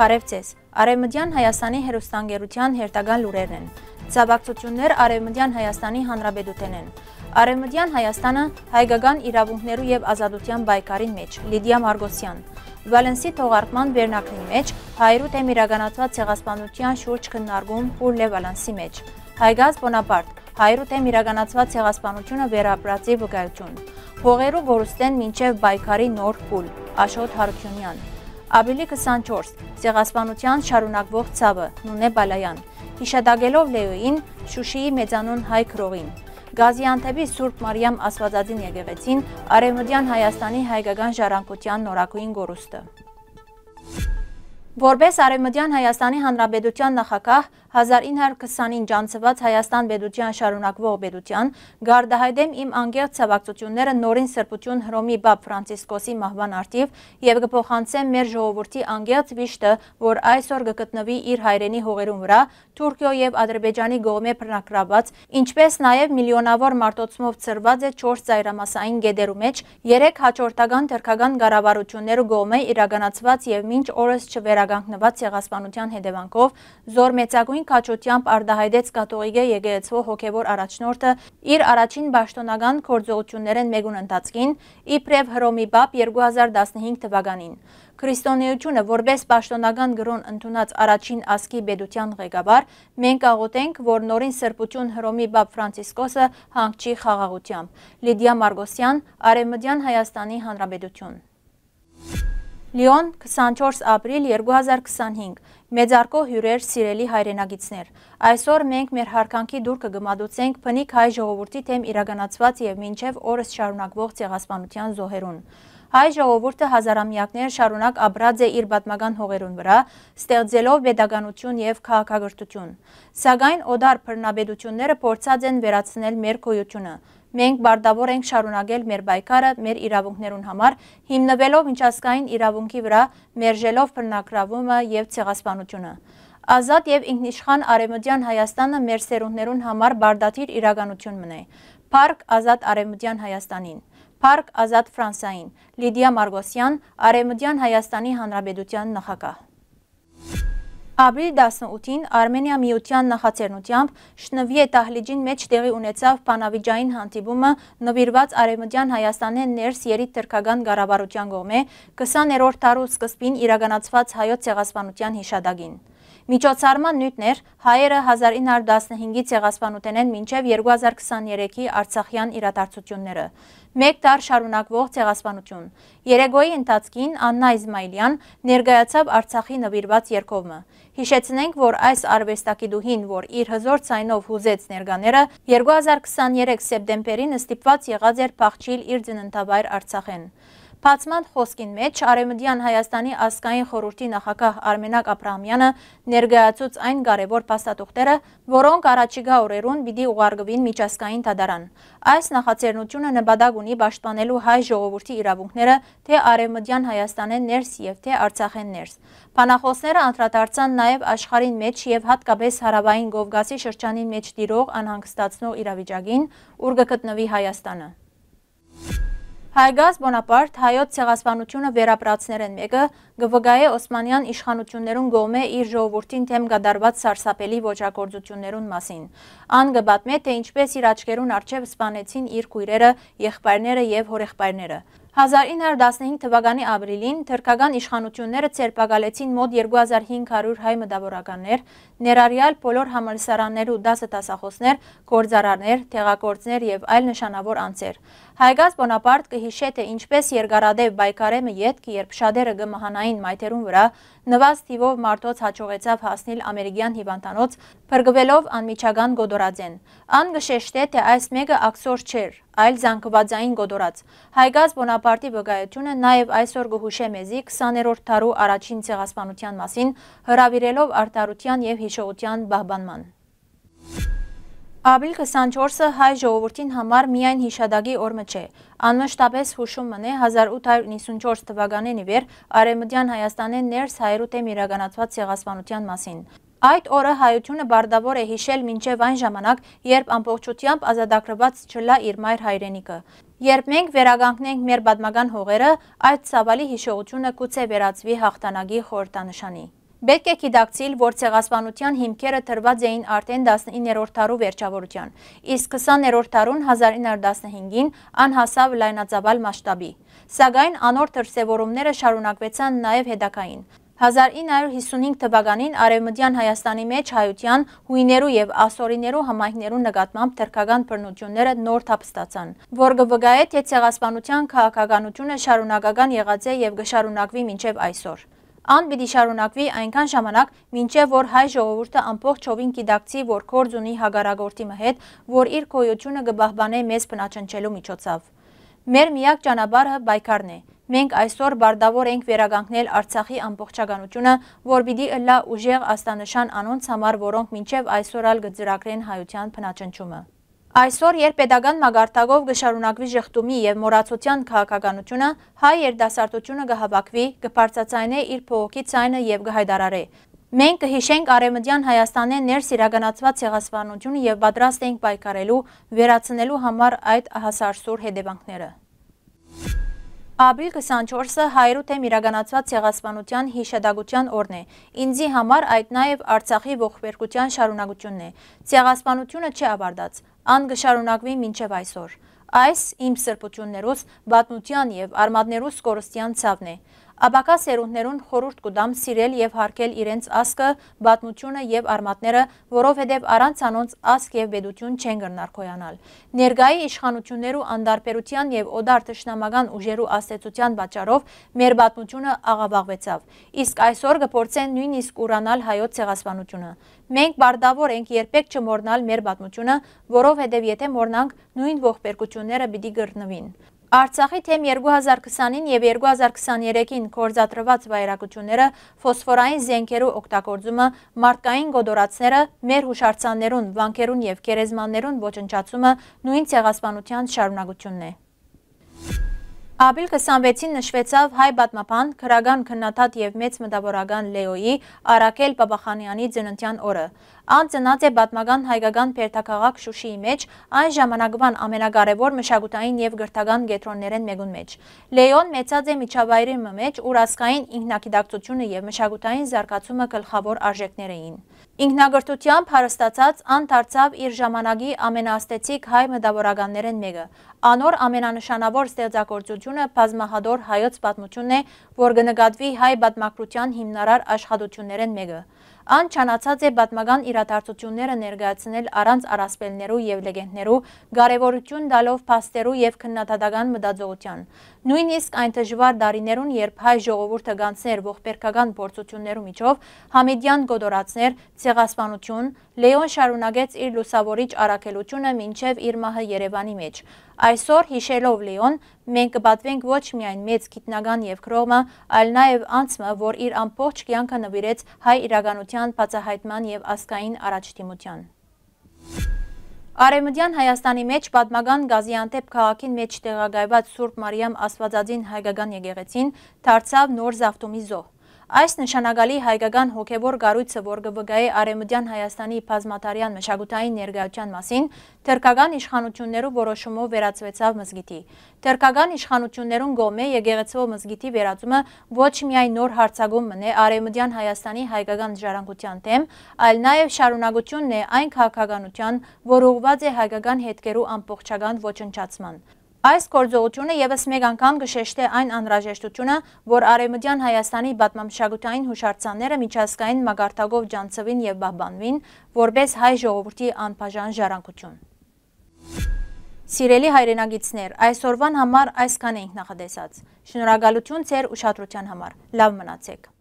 Բարև ձեզ, Արևմտյան Հայաստանի հեռուստաընկերության հերթական լուրերն են, ցավակցություններ Արևմտյան Հայաստանի Հանրապետութեն են, Արևմտյան Հայաստանը հայկական իրավունքներու և ազատության բայկարին մեջ, Լիդիա Մարգոսյան, Վալենսի թողարկման վերնակրին մեջ, հայրու դեմ իրականացված ցեղասպանության շուրջ քննարկում Պուլ Վալենսի մեջ, Հայգազ Բոնապարտ, հայրու դեմ իրականացված ցեղասպանությունը վերապրածի վկայություն, Հողերու գորուստեն մինչև բայկարի նոր Պուլ, Աշոտ Հարությունյան, Ապրիլի 24, ցեղասպանության շարունակվող ցավը, Նունե Բալայան, հիշատակելով Լեոյին, Շուշիի մեծանուն հայ քրողին, Գազիանտեպի Սուրբ Մարիամ Աստվածածին եկեղեցին, Արևմտյան Հայաստանի հայկական ժառանգության նորակույն գորուստը։ Որպես Արևմտյան Հայաստանի Հանրապետության նախագահ 1925 անցված Հայաստան պետության շարունակվող պետության գարդահայտեմ իմ անկեղծ ցավակցությունները նորին սրբություն Հռոմի Պապ Ֆրանցիսկոսի մահվան արդիվ եւ կփոխանցեմ մեր ժողովրդի անկեղծ վիշտը, որ այսօր կգտնվի իր հայրենի հողերուն վրա Թուրքիո եւ Ադրբեջանի կողմէ բռնակրաված, ինչպես նաեւ միլիոնավոր մարտոցմով ծրված է 4 ծայրամասային գետերու մեջ 3 հաջորդական թրքական կառավարություններու կողմէ իրականացված եւ մինչ օրս չվերականգնված ցեղասպանության հետևանքով զոր մեծագույն քաջությամբ արտահայտեց կաթողիկե եկեղեցու հոգևոր առաջնորդը իր առաջին պաշտոնական գործողություններն մեկուն ընթացքին իբրև Հռոմի Պապ 2015 թվականին։ Քրիստոնեությունը որպես պաշտոնական գրոն ընդունած առաջին ազգի պետության ղեկավար, մենք աղոթենք, որ նորին սրբություն Հռոմի Պապ Ֆրանցիսկոսը հանգչի խաղաղությամբ։ Լիդիա Մարգոսյան, Արևմտյան Հայաստանի Հանրապետություն։ Լիոն 24 ապրիլ 2025 Մեծարկո հյուրեր սիրելի հայրենագիցներ, այսօր մենք մեր հարկանքի դուր կգմադուցենք բնիկ հայ ժողովրդի թեմ իրականացված եւ մինչեւ օրս շարունակվող ցեղասպանության զոհերուն։ Հայ ժողովուրդը հազարամյակներ շարունակ ապրած է իր պատմական հողերուն վրա, ստեղծելով պետականություն եւ քաղաքակրթություն։ Սակայն օդար բռնապետությունները փորձած են վերացնել մեր գոյությունը։ Մենք բարտավոր ենք շարունակել մեր բայկարը մեր իրավունքներուն համար, հիմնվելով միջազգային իրավունքի վրա, մերժելով բռնակրավումը եւ ցեղասպանությունը։ Ազատ եւ ինքնիշխան Արևմտյան Հայաստանը մեր սերունդներուն համար բարդաթիր իրականություն մնե։ Փառք ազատ Արևմտյան Հայաստանին։ Փառք ազատ Ֆրանսիային։ Լիդիա Մարգոսյան, Արևմտյան Հայաստանի Հանրապետության նախագահ։ Ապրիլի 18-ին Արմենիա միության նախաձեռնությամբ Շնվիե դահլիճին մեջ տեղի ունեցավ բանավիճային հանդիպումը նվիրված Արևմտյան Հայաստանի ներս երիտ թրքական կառավարության կողմէ 20-րդ դարու սկզբին իրականացված հայոց ցեղասպանության հիշատակին։ Միջոցառման նյութն էր հայերը 1915-ի ցեղասպանութենեն մինչև 2023-ի Արցախյան իրադարձությունները։ Մեկ դար շարունակվող ցեղասպանություն։ Երեգոյի ընթացքին Աննա Իզմայելյան ներկայացավ Արցախի նվիրված երգովը։ Հիշեցնենք, որ այս արվեստագետուհին, որ իր հզոր ցայնով հուզեց ներկաները, 2023 սեպտեմբերին ստիպված եղած էր փախչիլ իր ծննդավայր Արցախեն։ Բացման խոսքին մեջ Արևմտյան Հայաստանի ազգային խորհրդի նախագահ Արմենակ Աբրահամյանը ներկայացուց այն կարևոր փաստաթուղթերը, որոնք առաջիկա օրերուն պիտի ուղարկվին միջազգային դատարան։ Այս նախաձեռնությունը նպատակ ունի պաշտպանելու հայ ժողովրդի իրավունքները թե Արևմտյան Հայաստանեն ներս եւ թե Արցախեն ներս։ Բանախոսները անդրադարձան նաեւ աշխարհին մեջ եւ հատկապես հարավային Կովկասի շրջանի մեջ տիրող անհանգստացնող իրավիճակին, ուր կգտնվի Հայաստանը։ Հայգազ Բոնապարտ հայոց ցեղասպանությունը վերապրածներեն մեկը գվգայե Օսմանյան իշխանություններուն կողմէ իր ժողովրդին թեմ կատարված սարսափելի ոճրագործություններուն մասին։ Ան կպատմե, թե ինչպես իր աչքերուն առջև սպանեցին իր քույրերը, եղբայրները եւ հորեղբայրները։ 1915 թվականի ապրիլին թուրքական իշխանությունները ցերպակալեցին մոտ 2500 հայ մտավորականներ, ներառյալ բոլոր համալսարաններու 10 դասախոսներ, գործարարներ, տեղագործներ եւ այլ նշանավոր անձեր։ Հայգազ Բոնապարտ կհիշե, թե ինչպես երկարադեպ բայկարեմը ետք, երբ շատերը կմահանային մայթերուն վրա, նվազ թիվով մարդոց հաջողեցավ հասնել ամերիկյան հիվանդանոց, փրկվելով անմիջական գոդորածեն։ Ան կշեշտե, թե այս մեկը աքսոր չէր, այլ զանգվածային գոդորած։ Հայգազ Բոնապարտի վկայությունը նաև այսօր կհուշե մեզի 20-րդ դարու առաջին ցեղասպանության մասին, հրավիրելով արդարության եւ հիշողության պահպանման։ Ապրիլ 24-ը հայ ժողովրդին համար միայն հիշադակի օրը չէ, անմշտապես հուշում մնե 1894 թվականին ի վեր Արևմտյան Հայաստանեն ներս հայերու դեմ իրականացված ցեղասպանության մասին։ Այդ օրը հայությունը բարդավոր է հիշել մինչև այն ժամանակ, երբ ամբողջությամբ ազատագրված չլա իր մայր հայրենիքը։ Երբ մենք վերականգնենք մեր պատմական հողերը, այդ ցավալի հիշողությունը գուցե վերածվի հաղթանակի խորհրդանշանի։ Պետք է գիտակցել, որ ցեղասպանության հիմքերը տրված էին արդեն 19-րդ դարու վերջավորության, իսկ 20-րդ դարուն 1915-ին անհասավ լայնածավալ մասշտաբի։ Սակայն անոր դրսևորումները շարունակվեցան նաև հետագային։ 1955 թվականին Արևմտյան Հայաստանի մեջ հայության, հույներու եւ ասորիներու համայնքներու նկատմամբ թրքական բռնությունները նոր թափ ստացան, որ կվկայե թե ցեղասպանության քաղաքականությունը շարունակական եղած է եւ կշարունակվի մինչեւ այսօր։ Ան պիտի շարունակվի այնքան ժամանակ, մինչև որ հայ ժողովուրդը ամբողջովին գիտակցի, որ գործ ունի հագարագործի հետ, որ իր գոյությունը կպահպանե մեզ բնաճնչելու միջոցով։ Մեր միակ ճանապարհը պայքարն է։ Մենք այսօր բարդավոր ենք վերականգնել Արցախի ամբողջականությունը, որ պիտի ըլլա ուժեղ աստանշան անոնց համար, որոնք մինչև այսօր ալ կծրագրեն հայության բնաճնչումը։ Այսօր, երբ պետական մագարտակով կշարունակվի ժխտումի եւ մոռացության քաղաքականությունը, հայ երիտասարդությունը կհավաքվի, կբարձրացնի իր փողոքի ցայնը եւ կհայտարարի։ Մենք կհիշենք Արևմտյան Հայաստանի ներս իրականացված ցեղասպանությունը եւ պատրաստ ենք պայքարելու, վերացնելու համար այդ հասարսուր հետևանքները։ Ապրիլ 24-ը հայերու թեմ իրականացված ցեղասպանության հիշատակության օրն է։ Ինձի համար այդ նաև Արցախի ողբերգության շարունակությունն է։ Ցեղասպանությունը չի ավարտած, ան կշարունակվի մինչև այսօր։ Այս իմ սրբություններուս, պատմության եւ արմատներուս կորստյան ցավն է։ Ապակա սերունդներուն խորհուրդ կուտամ սիրել եւ հարգել իրենց ասկը, պատմությունը եւ արմատները, որովհետեւ առանց անոնց ասկ եւ պետություն չեն կրնար կոյանալ։ Ներգայի իշխանություններու անդարբերության եւ օդար թշնամական ուժերու աստեցության պատճառով մեր պատմությունը աղավաղվեցավ։ Իսկ այսօր կփորձեն նույնիսկ ուրանալ հայոց ցեղասպանությունը։ Մենք բարդավոր ենք երբեք չմոռնալ մեր պատմությունը, որովհետեւ եթե մոռնանք, նույն ողբերգությունները պիտի կրկնվին։ Արցախի թեմ 2020-ին եւ 2023-ին կորզատրված վայրակությունները, ֆոսֆորային զենքերու օգտագործումը, մարդկային գոդորացները, մեր հուշարձաններուն, վանքերուն եւ գերեզմաններուն ոչնչացումը նույն ցեղասպանության շարունակությունն է։ Ապրիլ 26-ին նշվեցավ հայ պատմաբան, քրական քննադատ եւ մեծ մտավորական Լեոյի Արաքել Բաբախանյանի ծննդյան օրը։ Ան ծնած է պատմական հայկական Պերտաքաղաք Շուշիի մեջ, այն ժամանակվան ամենակարևոր մշակութային եւ գրթական կենտրոններեն մեկուն մեջ։ Լեոն մեծած է միջավայրի մեջ, ուր ազգային ինքնագիտակցությունը եւ մշակութային զարգացումը գլխավոր արժեքներ էին։ Ինքնագրթությամբ հարստացած ան դարձավ իր ժամանակի ամենաաստեցիկ հայ մտավորականներեն մեկը։ Անոր ամենանշանավոր ստեղծագործությունը բազմահատոր հայոց պատմությունն է, որ կնկատվի հայ պատմագրության հիմնարար աշխատություններեն մեկը։ Ան չանացած է պատմական իրադարձությունները ներկայացնել առանց առասպելներու եւ լեգենդներու, կարեւորություն տալով փաստերու եւ քննադատական մտածողության։ Նույնիսկ այն դժվար դարիներուն, երբ հայ ժողովուրդը գանցներ ողբերգական փորձություններու միջով համիդյան գոդորացներ, ցեղասպանություն, Լեոն շարունակեց իր լուսավորիչ առաքելությունը մինչև իր մահը Երևանի մեջ։ Այսօր հիշելով Լեոն, մենք կպատվենք ոչ միայն մեծ գիտնական եւ քրոմը, այլ նաեւ անձը, որ իր ամբողջ կյանքը նվիրեց հայ իրականության բացահայտման եւ ազգային առաջադիմության։ Արևմտյան Հայաստանի մեջ պատմական Գազիանտեփ քաղաքին մեջ տեղակայված Սուրբ Մարիամ Աստվածածին հայկական եկեղեցին դարձավ նոր զավթումի զոհ։ Այս նշանակալի հայկական հոգևոր կառույցը, որ կվկայե Արևմտյան Հայաստանի բազմատարյան մշակութային ներկայության մասին, թրքական իշխանություններու որոշումով վերածվեցավ մզգիթի։ Թրքական իշխանություններուն կողմէ եկեղեցու մզգիթի վերածումը ոչ միայն նոր հարձակում մնե Արևմտյան Հայաստանի հայկական ժառանգության դեմ, այլ նաև շարունակությունն է այն քաղաքականության, որ ուղղված է հայկական հետքերու ամբողջական ոչնչացման։ Այս գործողությունը եւս մեկ անգամ կշեշտե այն անհրաժեշտությունը, որ Արևմտյան Հայաստանի պատմամշակութային հուշարձանները միջազգային մագարտակով ջանցվին եւ պահպանվին, որպես հայ ժողովրդի անբաժան ժառանգություն։ Սիրելի հայրենագիտներ, այսօրվան համար այսքան ենք նախատեսած։ Շնորհակալություն ձեր ուշադրության համար։ Լավ մնացեք։